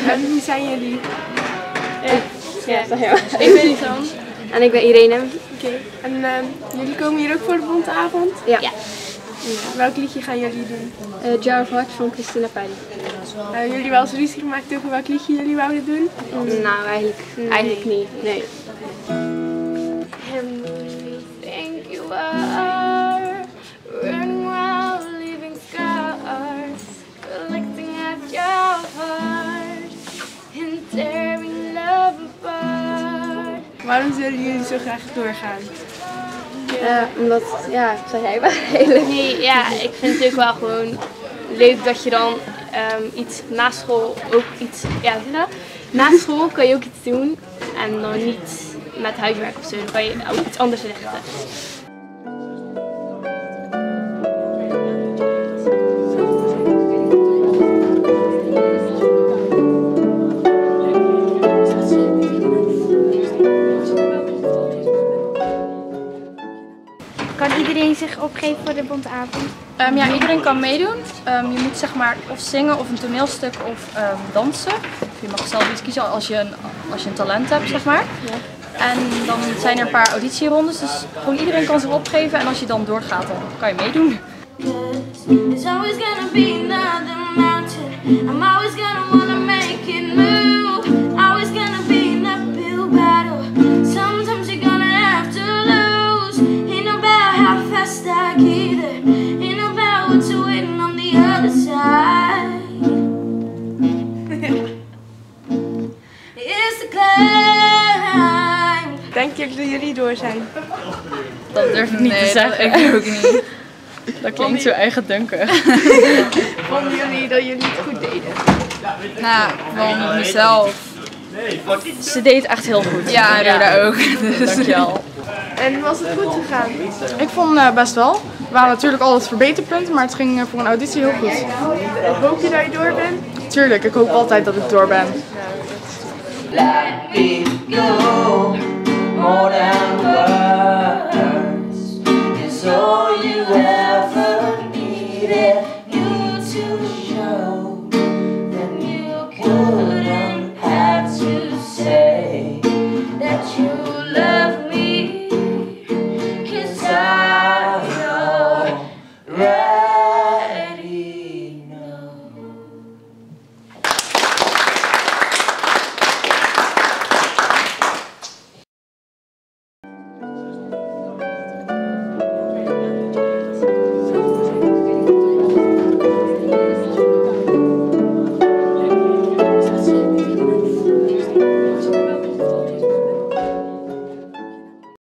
En wie zijn jullie? Ja, dat heel. Ik ben Lisanne. En ik ben Irene. Oké. En jullie komen hier ook voor de bonte avond? Ja. Welk liedje gaan jullie doen? Jar of Hearts van Christina Pijn. Jullie wel eens ruzie gemaakt over welk liedje jullie wouden doen? Nou, eigenlijk niet. Nee. And who you think you are, running wild, leaving scars, collecting at your heart, and tearing love apart. Waarom zullen jullie zo graag doorgaan? Omdat, ja, zei jij maar eigenlijk. Nee, ja, ik vind het natuurlijk wel gewoon leuk dat je dan iets na school ook iets, ja, zie je dat? Na school kan je ook iets doen en dan niet met huiswerk of zo, dan kan je ook iets anders richten. Kan iedereen zich opgeven voor de bonte avond? Ja, iedereen kan meedoen. Je moet zeg maar of zingen of een toneelstuk of dansen. Je mag zelf iets kiezen als je een talent hebt, zeg maar. Ja. En dan zijn er een paar auditierondes, dus gewoon iedereen kan zich opgeven en als je dan doorgaat, dan kan je meedoen. There's always gonna be another mountain. I'm always gonna wanna make it move. Always gonna be an uphill battle. Sometimes you're gonna have to lose. Ain't about how fast I get there. Ain't about what's waiting on the other side. It's the climb. Denk je dat jullie door zijn? Dat durf ik niet te zeggen. Ik ook niet. Dat klinkt zo eigendunkig. Vonden jullie dat jullie het goed deden? Nou, van mezelf. Ze deed echt heel goed. Ja, en Roda ook. Dus. Dankjewel. En was het goed gegaan? Ik vond best wel. Er waren natuurlijk altijd verbeterpunten, maar het ging voor een auditie heel goed. Hoop je dat je door bent? Tuurlijk, ik hoop altijd dat ik door ben. Let me go, more than words. It's all you ever needed. You to